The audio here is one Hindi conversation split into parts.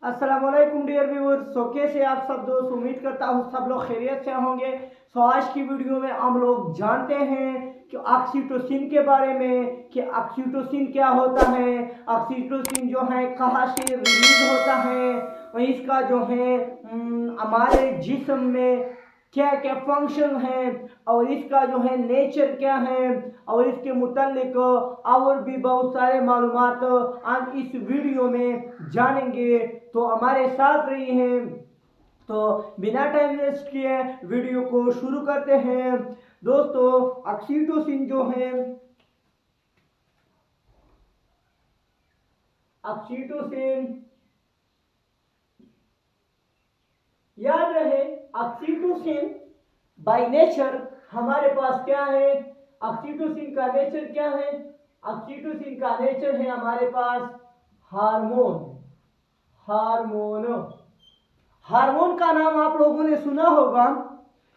अस्सलाम वालेकुम डियर व्यूअर्स। कैसे आप सब दोस्त, उम्मीद करता हूँ सब लोग खैरियत से होंगे। आज की वीडियो में हम लोग जानते हैं कि ऑक्सीटोसिन के बारे में कि ऑक्सीटोसिन क्या होता है, ऑक्सीटोसिन जो है कहाँ से रिलीज होता है और इसका जो है हमारे जिस्म में क्या क्या फंक्शन है और इसका जो है नेचर क्या है और इसके मुतालिक और भी बहुत सारे मालूमात हम इस वीडियो में जानेंगे। तो हमारे साथ रही हैं। तो बिना टाइम वेस्ट किए वीडियो को शुरू करते हैं। दोस्तों, ऑक्सीटोसिन जो है, ऑक्सीटोसिन याद रहे, ऑक्सीटोसिन बाय नेचर हमारे पास क्या है, ऑक्सीटोसिन का नेचर क्या है, ऑक्सीटोसिन का नेचर है हमारे पास हार्मोन। हार्मोन हार्मोन का नाम आप लोगों ने सुना होगा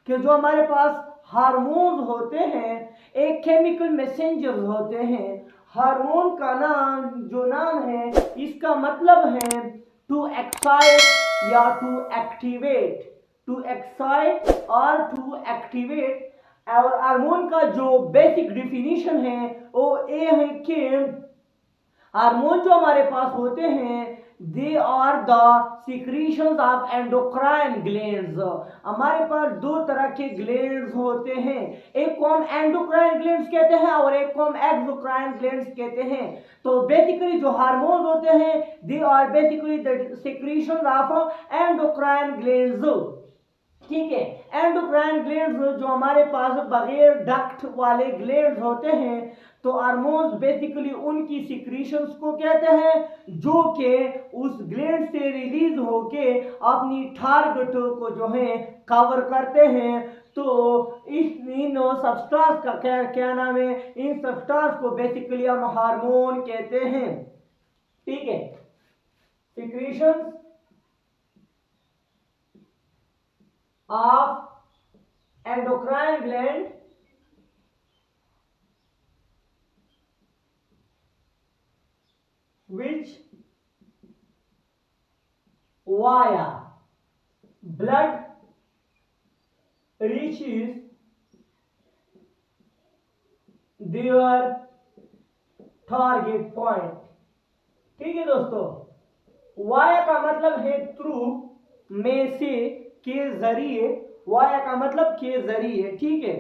कि जो हमारे पास हार्मोन्स होते हैं एक केमिकल मैसेंजर होते हैं। हार्मोन का नाम जो नाम है इसका मतलब है टू एक्साइट या टू एक्टिवेट, टू एक्साइट और टू एक्टिवेट। और हार्मोन का जो बेसिक डिफिनीशन है वो ये है कि हार्मोन जो हमारे पास होते हैं they are the secretions of endocrine glands. हमारे पास दो तरह के ग्लैंड्स होते हैं, एक को हम एंडोक्राइन ग्लैंड्स कहते हैं और एक को हम एक्सोक्राइन ग्लैंड्स कहते हैं। तो बेसिकली जो हार्मोन होते हैं they are basically the secretions of endocrine glands. ठीक है, एंडोक्राइन ग्लैंड्स जो हमारे पास बगैर डक्ट वाले ग्लैंड्स होते हैं, तो हार्मोन्स बेसिकली उनकी सिक्रीशंस को कहते हैं जो कि उस ग्लैंड से रिलीज होके अपनी टारगेट को जो है कवर करते हैं। तो इन सब्सटेंस का क्या क्या नाम है, इन सब्सटेंस को बेसिकली हम हार्मोन कहते हैं। ठीक है, secretions of endocrine gland which via blood reaches their target point। ठीक है दोस्तों, वाया का मतलब है थ्रू, में से, के जरिए। वाया का मतलब के जरिए। ठीक है,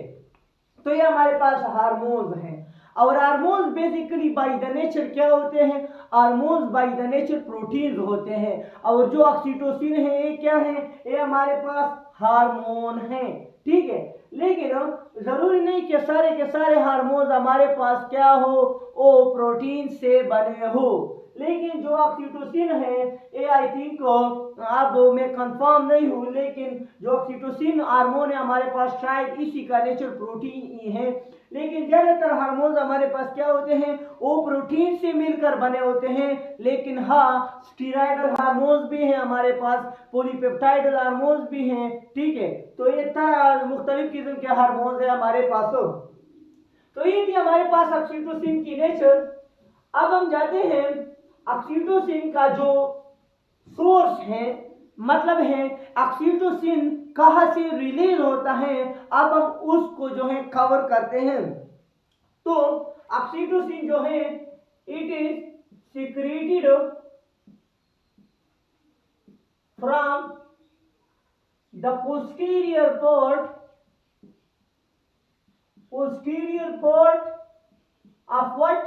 तो ये हमारे पास हार्मोन्स हैं और hormones basically by the nature क्या होते हैं, hormones by the nature proteins होते हैं। और जो ऑक्सीटोसिन है ये क्या है, ये हमारे पास हार्मोन है। ठीक है, लेकिन जरूरी नहीं कि सारे के सारे हार्मोन्स हमारे पास क्या हो, वो प्रोटीन से बने हो। लेकिन जो ऑक्सीटोसिन है ये आई थिंक अब मैं कंफर्म नहीं हूँ, लेकिन जो ऑक्सीटोसिन हार्मोन है हमारे पास शायद इसी का नेचर प्रोटीन ही है। लेकिन ज्यादातर हार्मोन्स हमारे पास क्या होते हैं, वो प्रोटीन से मिलकर बने होते हैं। लेकिन हाँ, स्टीरॉयडल हार्मोन्स भी हैं हमारे पास, पॉलीपेप्टाइडल हार्मोन्स भी हैं। ठीक है, तो ये तरह मुख्तलिफ किस्म के हार्मोन्स है हमारे पास। तो ये थी हमारे पास ऑक्सीटोसिन की नेचर। अब हम जाते हैं ऑक्सीटोसिन का जो सोर्स है, मतलब है ऑक्सीटोसिन कहां से रिलीज होता है, अब हम उसको जो है कवर करते हैं। तो ऑक्सीटोसिन जो है it is secreted from the posterior part of what,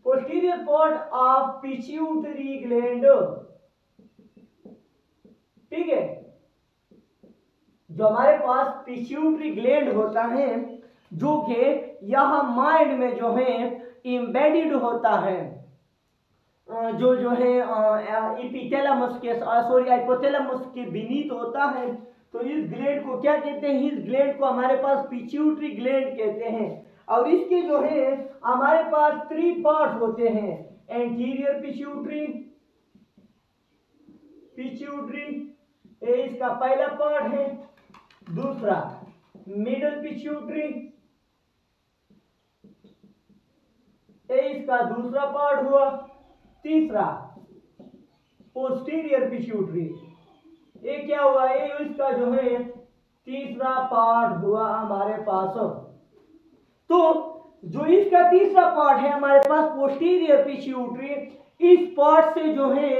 posterior part of pituitary gland। ठीक है, जो हमारे पास पिट्यूटरी ग्लैंड होता है जो कि यह माइंड में जो है एम्बेडेड होता है, जो है एपिथैलेमस के सॉरी हाइपोथैलेमस के बीनीथ होता है। तो इस ग्लैंड को क्या कहते हैं, इस ग्लैंड को हमारे पास पिट्यूटरी ग्लैंड कहते हैं। और इसके जो है हमारे पास 3 पार्ट होते हैं, एंटीरियर पिट्यूटरी, पिट्यूटरी ये इसका पहला पार्ट है, दूसरा मिडल पिट्यूटरी ये इसका दूसरा पार्ट हुआ, तीसरा पोस्टीरियर पिट्यूटरी। ये क्या हुआ, ये इसका जो है तीसरा पार्ट हुआ हमारे पास। तो जो इसका तीसरा पार्ट है हमारे पास पोस्टीरियर पिट्यूटरी, इस पार्ट से जो है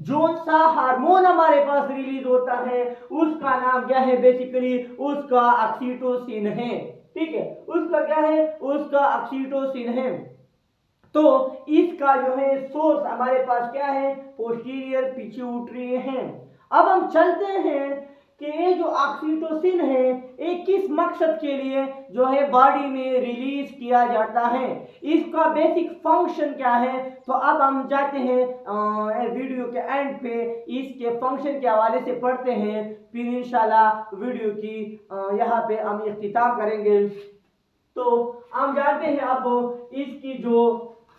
जो सा हार्मोन हमारे पास रिलीज होता है उसका नाम क्या है, बेसिकली उसका ऑक्सीटोसिन है। ठीक है, उसका क्या है, उसका ऑक्सीटोसिन है। तो इसका जो है सोर्स हमारे पास क्या है, पोस्टीरियर पिट्यूटरी है। अब हम चलते हैं कि ये जो ऑक्सीटोसिन है ये किस मकसद के लिए जो है बॉडी में रिलीज किया जाता है, इसका बेसिक फंक्शन क्या है। तो अब हम जाते हैं वीडियो के एंड पे इसके फंक्शन के हवाले से पढ़ते हैं, फिर इंशाल्लाह वीडियो की यहाँ पे हम इख्तिताम करेंगे। तो हम जानते हैं अब इसकी जो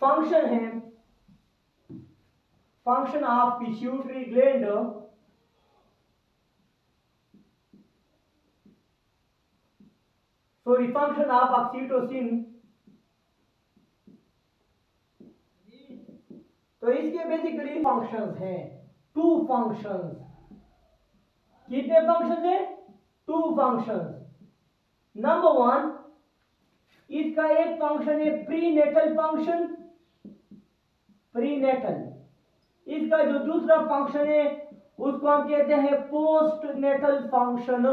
फंक्शन है, function of pituitary gland, sorry function of oxytocin. तो इसके बेसिकली फंक्शंस हैं, टू फंक्शंस। कितने फंक्शन है, टू फंक्शंस। नंबर वन, इसका एक फंक्शन है प्रीनेटल फंक्शन, प्रीनेटल। इसका जो दूसरा फंक्शन है उसको हम कहते हैं पोस्ट नेटल फंक्शन।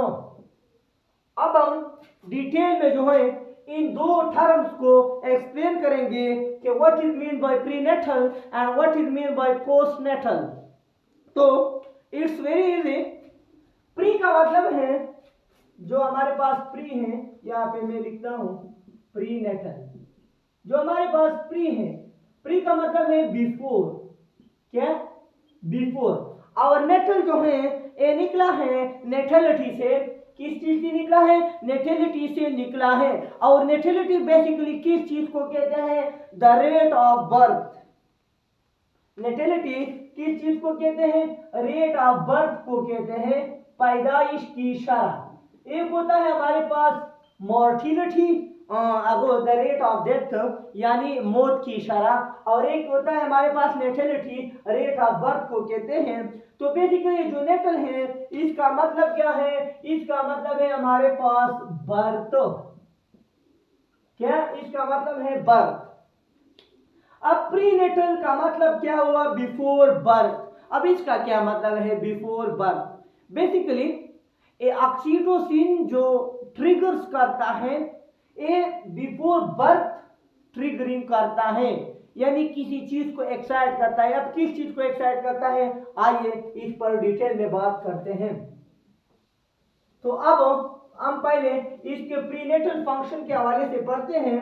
अब हम डिटेल में जो है इन दो टर्म्स को एक्सप्लेन करेंगे कि what is mean by prenatal and what is mean by postnatal. तो इट्स वेरी इजी। प्री का मतलब है, जो हमारे पास प्री है, यहाँ पे मैं लिखता हूं प्रीनेटल। जो हमारे पास प्री है, प्री का मतलब है बिफोर, क्या, बिफोर। और नेटल जो है ये निकला है नेटेलिटी से। किस चीज से निकला है, नेटेलिटी से निकला है। और नेटेलिटी बेसिकली किस चीज को कहते हैं, the rate of birth. Natality किस चीज को कहते हैं, रेट ऑफ बर्थ को कहते हैं, पैदाइश की शरह। एक होता है हमारे पास mortality, the rate of death यानी मौत की शरह, और एक होता है हमारे पास नेटेलिटी, रेट ऑफ बर्थ को कहते हैं। तो बेसिकली जो नेटल है इसका मतलब क्या है, इसका मतलब है हमारे पास बर्थ। क्या, इसका मतलब है बर्थ। अब प्रीनेटल का मतलब क्या हुआ, बिफोर बर्थ। अब इसका क्या मतलब है, बिफोर बर्थ। बेसिकली ये ऑक्सीटोसिन जो ट्रिगर्स करता है, ये बिफोर बर्थ ट्रिगरिंग करता है, यानी किसी चीज को एक्साइट करता है। अब किस चीज को एक्साइट करता है, आइए इस पर डिटेल में बात करते हैं। तो अब हम पहले इसके प्रीनेटल फंक्शन के हवाले से पढ़ते हैं।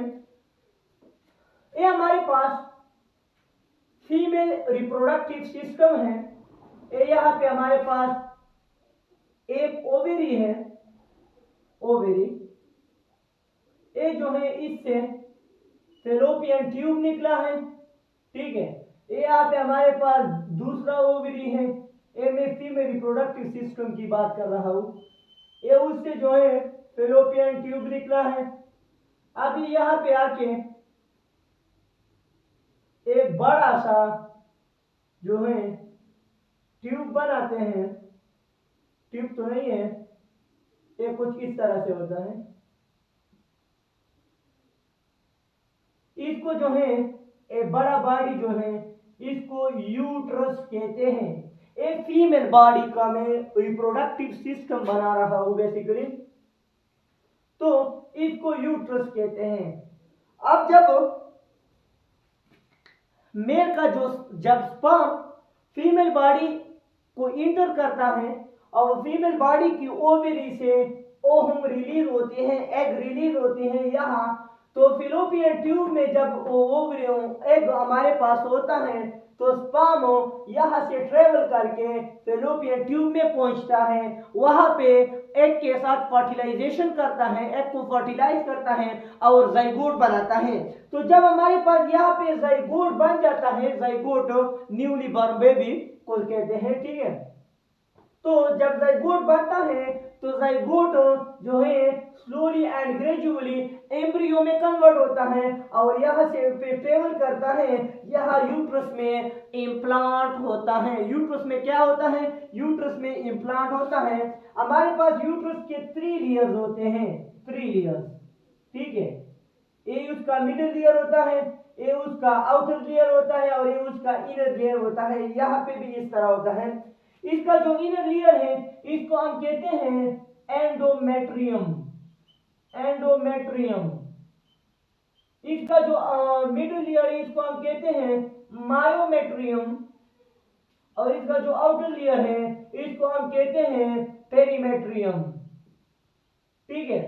ये हमारे पास फीमेल रिप्रोडक्टिव सिस्टम है। ये यहाँ पे हमारे पास एक ओवेरी है, ओवेरी। ये जो है इससे फेलोपियन ट्यूब निकला है। ठीक है, ये यहाँ पे हमारे पास दूसरा ओवरी है। ये मैं फीमेल रिप्रोडक्टिव सिस्टम की बात कर रहा हूँ। ये उससे जो है फेलोपियन ट्यूब निकला है। अभी यहाँ पे आके एक बड़ा सा जो है ट्यूब बनाते हैं। ट्यूब तो नहीं है, ये कुछ इस तरह से होता है। इसको जो है एक बड़ा बॉडी जो है इसको यूट्रस कहते हैं। एक फीमेल बॉडी का मैं रिप्रोडक्टिव सिस्टम बना रहा हूं बेसिकली, तो इसको यूट्रस कहते हैं। अब जब मेल का जो जब स्पर्म फीमेल बॉडी को इंटर करता है और फीमेल बॉडी की ओवरी से ओवम रिलीज होते हैं, एग रिलीज होते हैं यहाँ। तो फिलोपियन ट्यूब में जब ओवरी एग हमारे पास होता है तो स्पर्म यहाँ से ट्रेवल करके फिलोपियन ट्यूब में पहुंचता है। वहां पे एग के साथ फर्टिलाइजेशन करता है, एग को फर्टिलाइज करता है और जाइगोट बनाता है। तो जब हमारे पास यहाँ पे जाइगोट बन जाता है, जाइगोट न्यूली बॉर्न बेबी को कहते हैं। ठीक है, तो जब जाइगोट बनता है तो जाइगोट जो है स्लोली एंड ग्रेजुअली एम्ब्रियो में कन्वर्ट होता है और यहाँ से ट्रेवल करता है, यहाँ यूट्रस में इम्प्लांट होता है। यूट्रस में क्या होता है? यूट्रस में इम्प्लांट होता है। हमारे पास यूट्रस के 3 लेयर्स होते हैं, 3 लेयर्स, ठीक है। ये उसका मिडिल लेयर होता है, ये उसका आउटर लेयर होता है और ये उसका इनर लेयर होता है। यहाँ पे भी इस तरह होता है। इसका जो इनर लेयर है इसको हम कहते हैं एंडोमेट्रियम, एंडोमेट्रियम। इसका जो मिडिल लेयर है इसको हम कहते हैं मायोमेट्रियम और इसका जो आउटर लेयर है इसको हम कहते हैं पेरीमेट्रियम, ठीक है।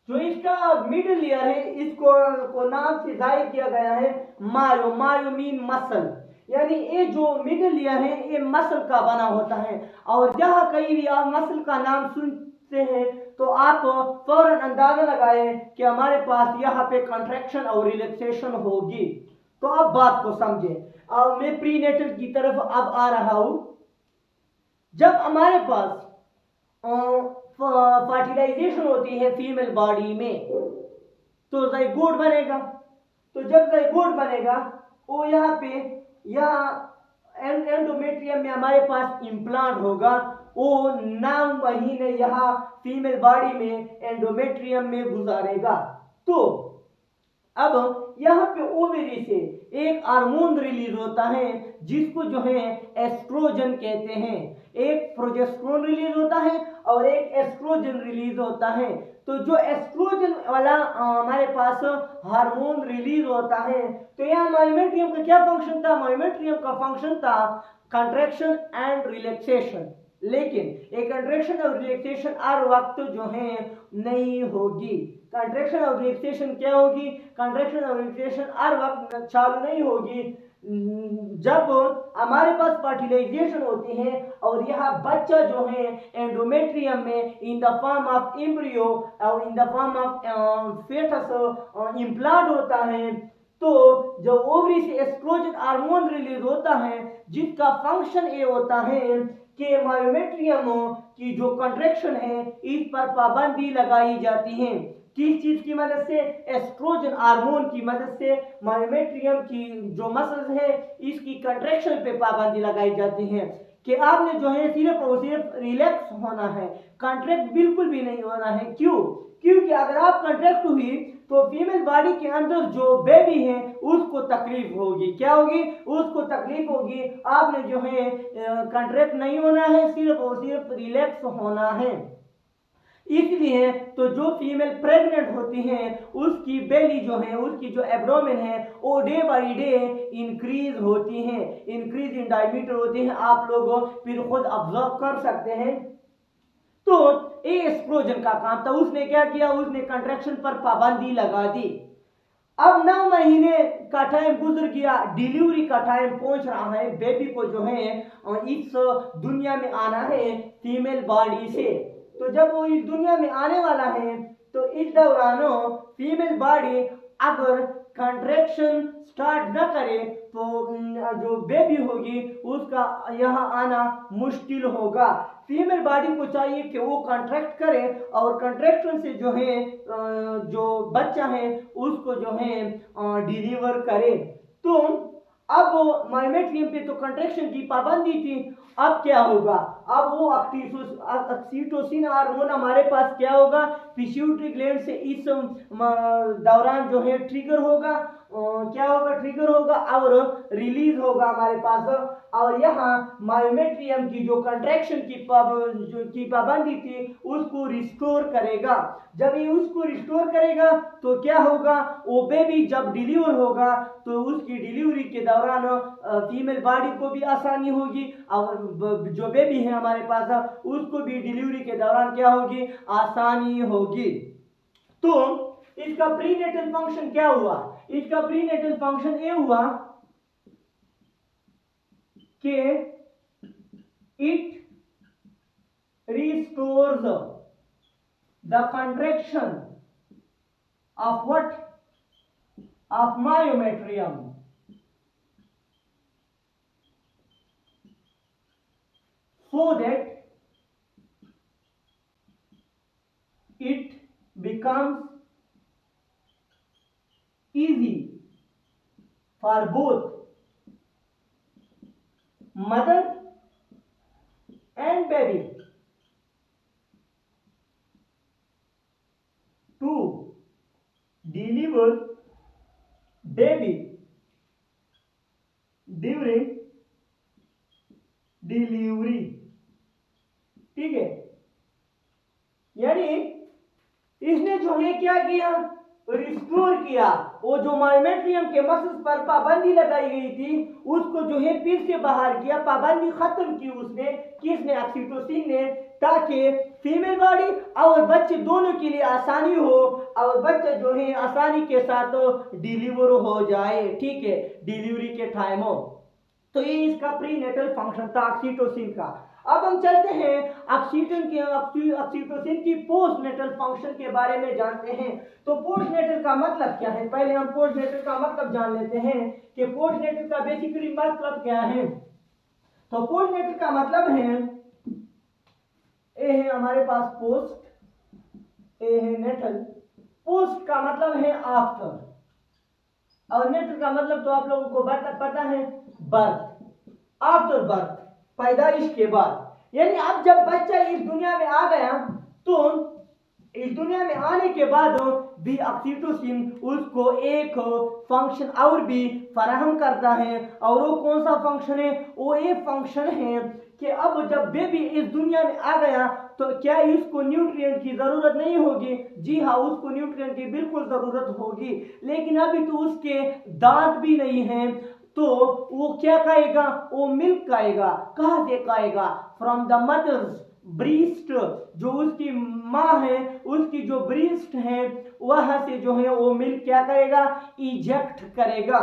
जो इसका मिडिल लेयर है इसको को नाम से जाहिर किया गया है मायो, मायो मीन मसल, यानी ये जो मिडिल लेयर है ये मसल का बना होता है। और जहां कहीं भी आप मसल का नाम सुनते हैं तो आप फौरन अंदाजा लगाएं कि हमारे पास यहाँ पे कंट्रैक्शन और रिलैक्सेशन होगी। तो अब बात को समझे। अब मैं प्रीनेटल की तरफ अब आ रहा हूं। जब हमारे पास फर्टिलाइजेशन होती है फीमेल बॉडी में तो जाइगोट बनेगा। तो जब जाइगोट बनेगा वो यहाँ पे एंडोमेट्रियम में हमारे पास इम्प्लांट होगा। वो 9 महीने यहाँ फीमेल बॉडी में एंडोमेट्रियम में गुजारेगा। तो अब यहाँ पे ओवेरी से एक हार्मोन रिलीज होता है जिसको जो है एस्ट्रोजन कहते हैं। एक प्रोजेस्टेरोन रिलीज होता है और एक एस्ट्रोजन रिलीज होता है। तो जो एस्ट्रोजन वाला हमारे पास हार्मोन रिलीज होता है तो यहाँ मायोमेट्रियम का क्या फंक्शन था? मायोमेट्रियम का फंक्शन था कंट्रैक्शन एंड रिलैक्सेशन। लेकिन एक कंट्रैक्शन और रिलैक्सेशन हर वक्त जो है नहीं होगी। कंट्रैक्शन और रिलैक्सेशन क्या होगी? कंट्रैक्शन और रिलैक्सेशन हर वक्त चालू नहीं होगी। जब हमारे पास फर्टिलाइजेशन होती है और यह बच्चा जो है एंडोमेट्रियम में in the form of embryo और in the form of foetus implant होता है तो जब ओवरी से एस्ट्रोजन हार्मोन रिलीज होता है जिसका फंक्शन ये होता है कि मायोमेट्रियम की जो कंट्रैक्शन है इस पर पाबंदी लगाई जाती है। किस चीज की मदद से? एस्ट्रोजन हार्मोन की मदद से मायोमेट्रियम की जो मसल्स है इसकी कंट्रैक्शन पे पाबंदी लगाई जाती है कि आपने जो है सिर्फ और सिर्फ रिलैक्स होना है, कंट्रैक्ट बिल्कुल भी नहीं होना है। क्यों? क्योंकि अगर आप कंट्रैक्ट हुई तो फीमेल बॉडी के अंदर जो बेबी है उसको तकलीफ होगी। क्या होगी? उसको तकलीफ होगी। आपने जो है कंट्रैक्ट नहीं होना है, सिर्फ और सिर्फ रिलैक्स होना है। इसलिए तो जो फीमेल प्रेग्नेंट होती हैं उसकी बेली जो है, उसकी जो एब्डोमेन है वो डे बाय डे इंक्रीज होती है, इंक्रीज इन डायमीटर होती है। आप लोग फिर खुद ऑब्जर्व कर सकते हैं। तो ये एस्ट्रोजन का काम था। उसने क्या किया? उसने कंट्रैक्शन पर पाबंदी लगा दी। अब 9 महीने का टाइम गुजर गया, डिलीवरी का टाइम पहुंच रहा है। बेबी को जो है इस दुनिया में आना है फीमेल बॉडी से। तो जब वो इस दुनिया में आने वाला है तो इस दौरान फीमेल बॉडी अगर कंट्रैक्शन स्टार्ट न करे तो जो बेबी होगी उसका यहाँ आना मुश्किल होगा। फीमेल बॉडी को चाहिए कि वो कंट्रैक्ट करे और कंट्रैक्शन से जो है जो बच्चा है उसको जो है डिलीवर करे। तो अब मायोमेट्रियम पे तो कंट्रैक्शन की पाबंदी थी। अब क्या होगा? अब वो ऑक्सीटोसिन हार्मोन हमारे पास क्या होगा? पिट्यूटरी ग्लैंड से इस दौरान जो है ट्रिगर होगा। क्या होगा? ट्रिगर होगा और रिलीज होगा हमारे पास। और यहाँ मायोमेट्रियम की जो कंट्रैक्शन की पाबंदी थी उसको रिस्टोर करेगा। जब ये उसको रिस्टोर करेगा तो क्या होगा? वो बेबी जब डिलीवर होगा तो उसकी डिलीवरी के दौरान फीमेल बॉडी को भी आसानी होगी और जो बेबी है हमारे पास उसको भी डिलीवरी के दौरान क्या होगी? आसानी होगी। तो इसका प्रीनेटल फंक्शन क्या हुआ? इसका प्रीनेटल फंक्शन ये हुआ कि it restores the contraction of what? Of myometrium. so that it becomes easy for both mother and baby to deliver baby during delivery. ठीक है, यानी इसने जो है क्या किया, रिस्टोर किया, वो जो मायोमेट्रियम के मसल्स पर पाबंदी लगाई गई थी उसको जो है फिर से बाहर किया, पाबंदी खत्म की उसने, किसने, ऑक्सीटोसिन ने, ताकि फीमेल बॉडी और बच्चे दोनों के लिए आसानी हो और बच्चा जो है आसानी के साथ डिलीवर हो जाए। ठीक है, डिलीवरी के टाइम हो। तो ये इसका प्रीनेटल फंक्शन था ऑक्सीटोसिन का। अब हम चलते हैं ऑक्सीटोसिन की पोस्टनेटल फंक्शन के बारे में जानते हैं। तो पोस्टनेटल का मतलब क्या है, पहले हम पोस्टनेटल का मतलब जान लेते हैं कि पोस्टनेटल का बेसिकली मतलब क्या है। तो पोस्टनेटल का मतलब है, ए है हमारे पास पोस्ट, ए है नेटल। पोस्ट का मतलब है आफ्टर और नेटल का मतलब तो आप लोगों को पता है, बर्थ, आफ्टर बर्थ, पैदाइश के बाद। यानी अब जब बच्चा इस दुनिया में आ गया तो इस दुनिया में आने के बाद भी ऑक्सीटोसिन उसको एक फंक्शन और भी फराहम करता है। और वो कौन सा फंक्शन है, वो ये फंक्शन है कि अब जब बेबी इस दुनिया में आ गया तो क्या इसको न्यूट्रिएंट की जरूरत नहीं होगी? जी हाँ, उसको न्यूट्रिएंट की बिल्कुल जरूरत होगी, लेकिन अभी तो उसके दांत भी नहीं हैं, तो वो क्या खाएगा, वो मिल्क खाएगा। कहाँ से खाएगा? फ्रॉम द मदर्स ब्रीस्ट, जो उसकी माँ है उसकी जो ब्रीस्ट है वहां से जो है वो मिल्क क्या करेगा, इजेक्ट करेगा।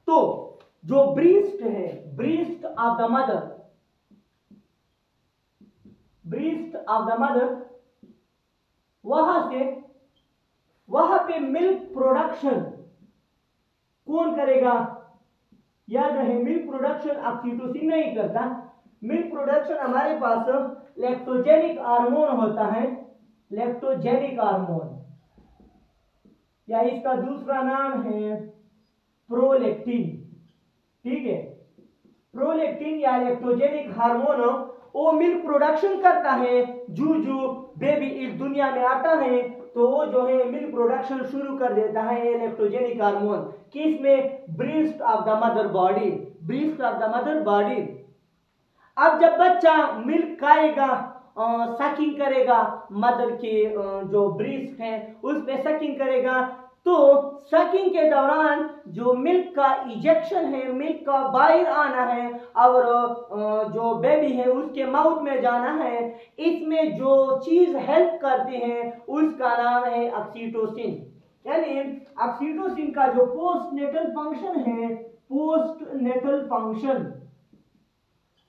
तो जो ब्रीस्ट है, breast of the mother, breast of the mother, वहां पे मिल्क प्रोडक्शन कौन करेगा? याद रहे, मिल्क प्रोडक्शन ऑक्सीटोसिन नहीं करता। मिल्क प्रोडक्शन हमारे पास लैक्टोजेनिक हार्मोन होता है, लैक्टोजेनिक हार्मोन, या इसका दूसरा नाम है प्रोलैक्टिन। ठीक है, प्रोलैक्टिन या लैक्टोजेनिक हार्मोन वो मिल्क प्रोडक्शन करता है। जो बेबी इस दुनिया में आता है तो वो जो है मिल्क प्रोडक्शन शुरू कर देता है, ये लैक्टोजेनिक हार्मोन, किसमें? Breast of the mother body, breast of the mother body. अब जब बच्चा मिल्क खाएगा, सकिंग करेगा, मदर के जो ब्रीस्ट है उसमें सकिंग करेगा, तो सकिंग के दौरान जो मिल्क का इजेक्शन है, मिल्क का बाहर आना है और जो बेबी है उसके माउथ में जाना है, इसमें जो चीज हेल्प करती है उसका नाम है ऑक्सीटोसिन। यानी ऑक्सीटोसिन का जो पोस्टनेटल फंक्शन है, पोस्टनेटल फंक्शन,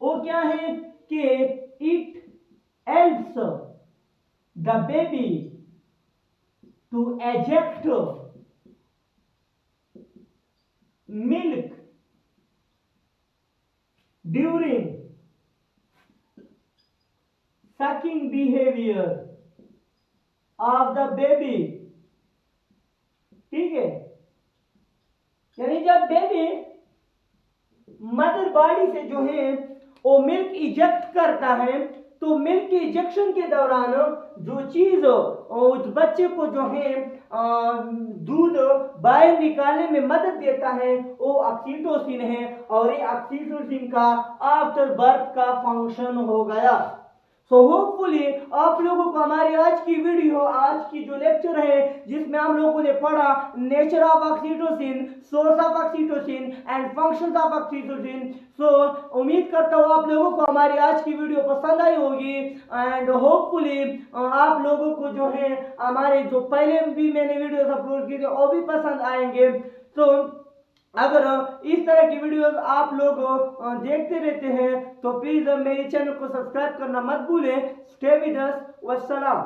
वो क्या है कि it helps the baby to eject milk during sucking behavior of the baby। ठीक है, यानी जब बेबी मदर बॉडी से जो है वो मिल्क इजेक्ट करता है तो मिल्क के इजेक्शन के दौरान जो चीज उस बच्चे को जो है दूध बाहर निकालने में मदद देता है वो ऑक्सीटोसिन है, और ये ऑक्सीटोसिन का आफ्टर बर्थ का फंक्शन हो गया। सो होपफुली आप लोगों को हमारी आज की वीडियो, आज की जो लेक्चर है जिसमें हम लोगों ने पढ़ा nature of oxytocin, source of oxytocin and functions of oxytocin, so उम्मीद करता हूँ आप लोगों को हमारी आज की वीडियो पसंद आई होगी एंड होपफुली आप लोगों को जो है हमारे जो पहले भी मैंने वीडियोस अपलोड किए थे वो भी पसंद आएंगे। तो अगर इस तरह की वीडियोस आप लोग देखते रहते हैं तो प्लीज मेरे चैनल को सब्सक्राइब करना मत भूलें। Stay with us, वस्सलाम।